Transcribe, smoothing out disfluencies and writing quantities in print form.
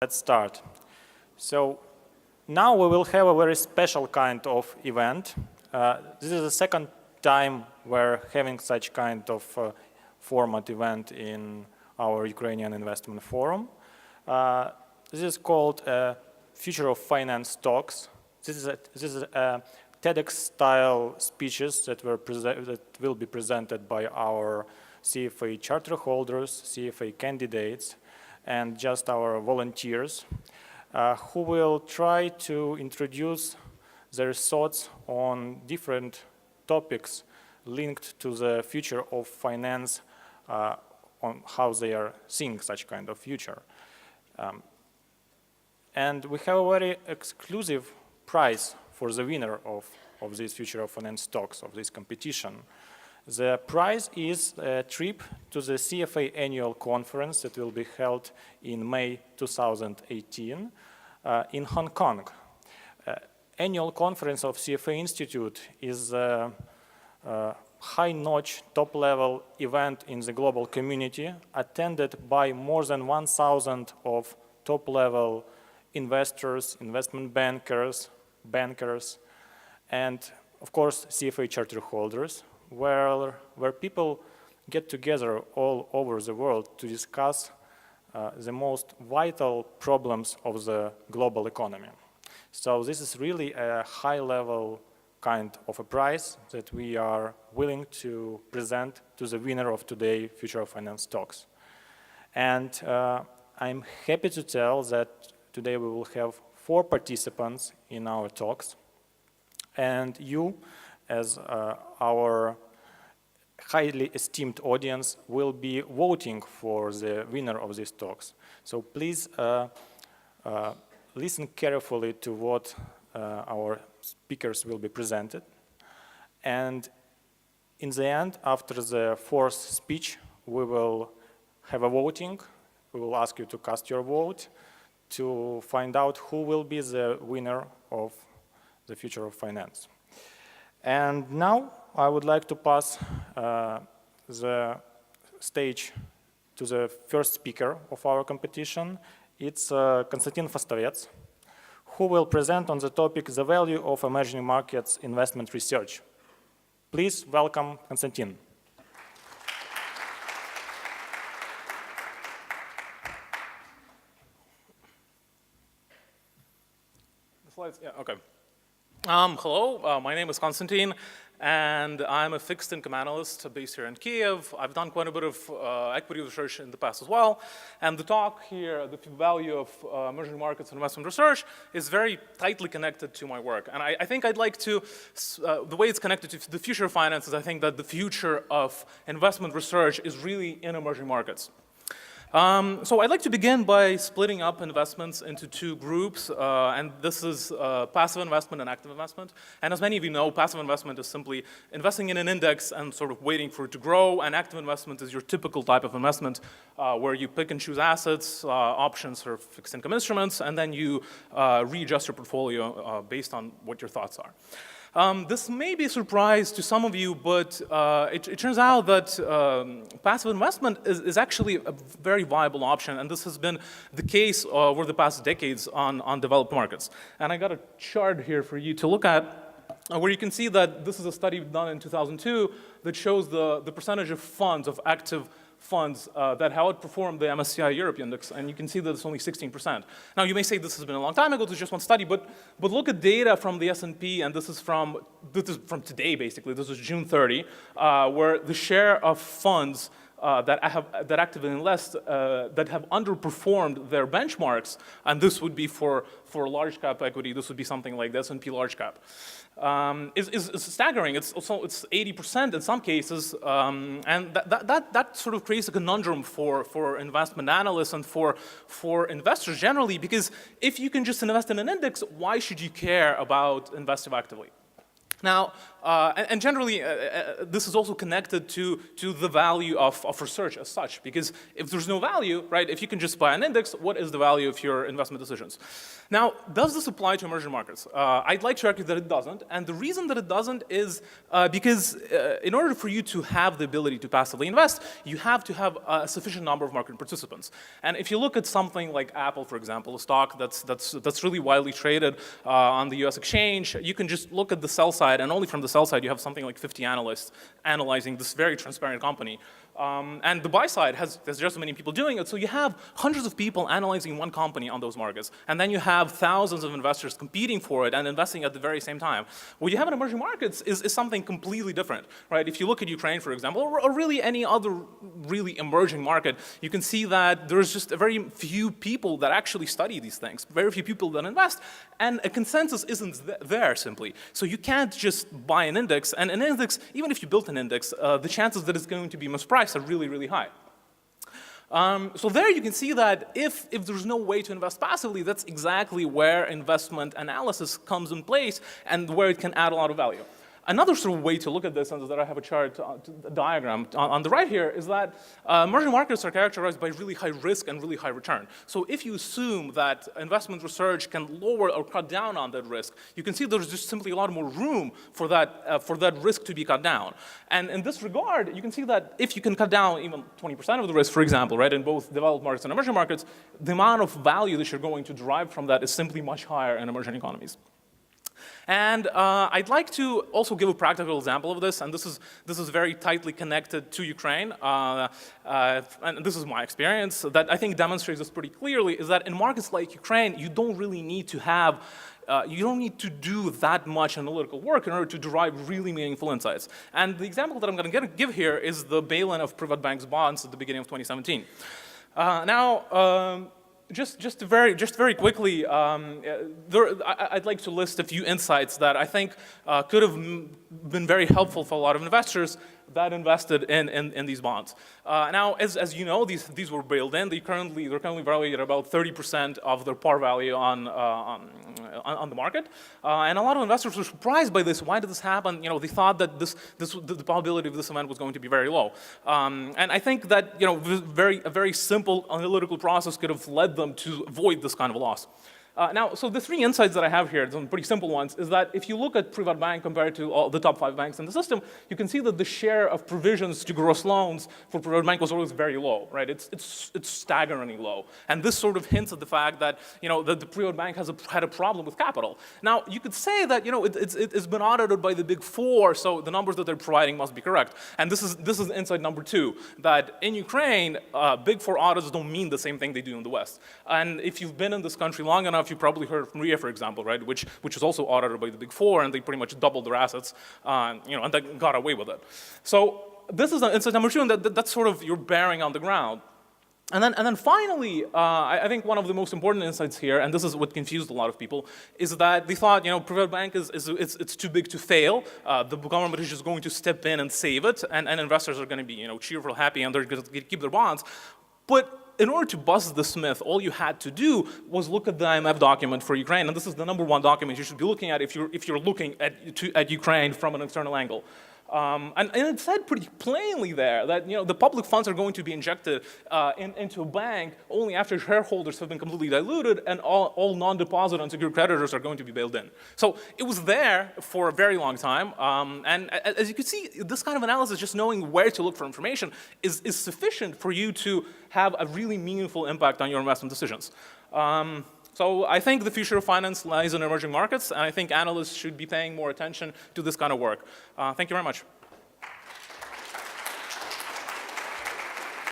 Let's start. So now we will have a very special kind of event. This is the second time we're having such kind of format event in our Ukrainian Investment Forum. This is called Future of Finance Talks. This is a TEDx-style speeches that will be presented by our CFA charter holders, CFA candidates, and just our volunteers who will try to introduce their thoughts on different topics linked to the future of finance, on how they are seeing such kind of future. And we have a very exclusive prize for the winner of this Future of Finance Talks, of this competition. The prize is a trip to the CFA annual conference that will be held in May 2018 in Hong Kong. Annual conference of CFA Institute is a high-notch, top-level event in the global community, attended by more than 1,000 of top-level investors, investment bankers, and of course CFA charter holders, where people get together all over the world to discuss the most vital problems of the global economy. So this is really a high-level kind of a prize that we are willing to present to the winner of today's Future of Finance Talks. And I'm happy to tell that today we will have 4 participants in our talks. And you, as our highly esteemed audience, will be voting for the winner of these talks. So please listen carefully to what our speakers will be presented. And in the end, after the 4th speech, we will have a voting. We will ask you to cast your vote to find out who will be the winner of the Future of Finance. And now I would like to pass the stage to the first speaker of our competition. It's Konstantin Fastovets, who will present on the topic, the value of emerging markets investment research. Please welcome Konstantin. The slides, yeah, okay. Hello, my name is Konstantin, and I'm a fixed income analyst based here in Kiev. I've done quite a bit of equity research in the past as well. And the talk here, the value of emerging markets and investment research, is very tightly connected to my work. And I think I'd like to, the way it's connected to the future of finance is I think that the future of investment research is really in emerging markets. So I'd like to begin by splitting up investments into 2 groups, and this is passive investment and active investment. And as many of you know, passive investment is simply investing in an index and sort of waiting for it to grow, and active investment is your typical type of investment where you pick and choose assets, options, or fixed income instruments, and then you readjust your portfolio based on what your thoughts are. This may be a surprise to some of you, but it turns out that passive investment is actually a very viable option, and this has been the case over the past decades on developed markets. And I got a chart here for you to look at where you can see that this is a study done in 2002 that shows the percentage of funds, of active funds that have outperformed the MSCI Europe index, and you can see that it's only 16%. Now, you may say this has been a long time ago, this is just one study, but look at data from the S&P, and this is from today, basically. This is June 30, where the share of funds that actively invest that have underperformed their benchmarks, and this would be for large cap equity, this would be something like the S&P large cap. Is staggering. It's 80% in some cases, and that sort of creates a conundrum for investment analysts and for investors generally, because if you can just invest in an index, why should you care about investing actively? Now, and generally, this is also connected to the value of research as such, because if there's no value, right, if you can just buy an index, what is the value of your investment decisions? Now, does this apply to emerging markets? I'd like to argue that it doesn't, and the reason that it doesn't is because in order for you to have the ability to passively invest, you have to have a sufficient number of market participants. And if you look at something like Apple, for example, a stock that's really widely traded on the US exchange, you can just look at the sell side, and only from the sell side you have something like 50 analysts analyzing this very transparent company. And the buy side there's just so many people doing it, so you have hundreds of people analyzing one company on those markets, and then you have thousands of investors competing for it and investing at the very same time. What you have in emerging markets is something completely different, right? If you look at Ukraine, for example, or really any other really emerging market, you can see that there's just a very few people that actually study these things, very few people that invest, and a consensus isn't there simply. So you can't just buy an index, and an index, even if you built an index, the chances that it's going to be mispriced are really, really high. So there you can see that if there's no way to invest passively, that's exactly where investment analysis comes in place and where it can add a lot of value. Another sort of way to look at this, and that I have a chart, a diagram on the right here, is that emerging markets are characterized by really high risk and really high return. So if you assume that investment research can lower or cut down on that risk, you can see there's just simply a lot more room for that risk to be cut down. And in this regard, you can see that if you can cut down even 20% of the risk, for example, right, in both developed markets and emerging markets, the amount of value that you're going to derive from that is simply much higher in emerging economies. And I'd like to also give a practical example of this, and this is very tightly connected to Ukraine, and this is my experience that I think demonstrates this pretty clearly, is that in markets like Ukraine, you don't really need to have you don't need to do that much analytical work in order to derive really meaningful insights. And the example that I'm going to give here is the bail-in of Privatbank's bonds at the beginning of 2017. Just very quickly, I'd like to list a few insights that I think could have been very helpful for a lot of investors that invested in these bonds. Now, as you know, these were bailed in. They're currently valued at about 30% of their par value on the market, and a lot of investors were surprised by this. Why did this happen? You know, they thought that the probability of this event was going to be very low, and I think that a very simple analytical process could have led them to avoid this kind of loss. Now, so the three insights that I have here, some pretty simple ones, is that if you look at Privatbank compared to all the top 5 banks in the system, you can see that the share of provisions to gross loans for Privatbank was always very low, right? It's staggeringly low, and this sort of hints at the fact that that the Privatbank had a problem with capital. Now, you could say that it's been audited by the Big Four, so the numbers that they're providing must be correct. And this is insight number 2, that in Ukraine, Big Four audits don't mean the same thing they do in the West. And if you've been in this country long enough, you probably heard from RIA, for example, right, which is also audited by the Big Four, and they pretty much doubled their assets, and they got away with it. So this is insight number 2, and that's sort of your bearing on the ground. And then finally, I think one of the most important insights here, and this is what confused a lot of people, is that they thought, Privatbank it's too big to fail. The government is just going to step in and save it, and investors are going to be, cheerful, happy, and they're going to keep their bonds. But in order to bust this myth, all you had to do was look at the IMF document for Ukraine, and this is the #1 document you should be looking at if you're looking at Ukraine from an external angle. And it said pretty plainly there that the public funds are going to be injected into a bank only after shareholders have been completely diluted, and all non-deposit unsecured creditors are going to be bailed in. So it was there for a very long time, and as you can see, this kind of analysis, just knowing where to look for information, is sufficient for you to have a really meaningful impact on your investment decisions. So I think the future of finance lies in emerging markets, and I think analysts should be paying more attention to this kind of work. Thank you very much.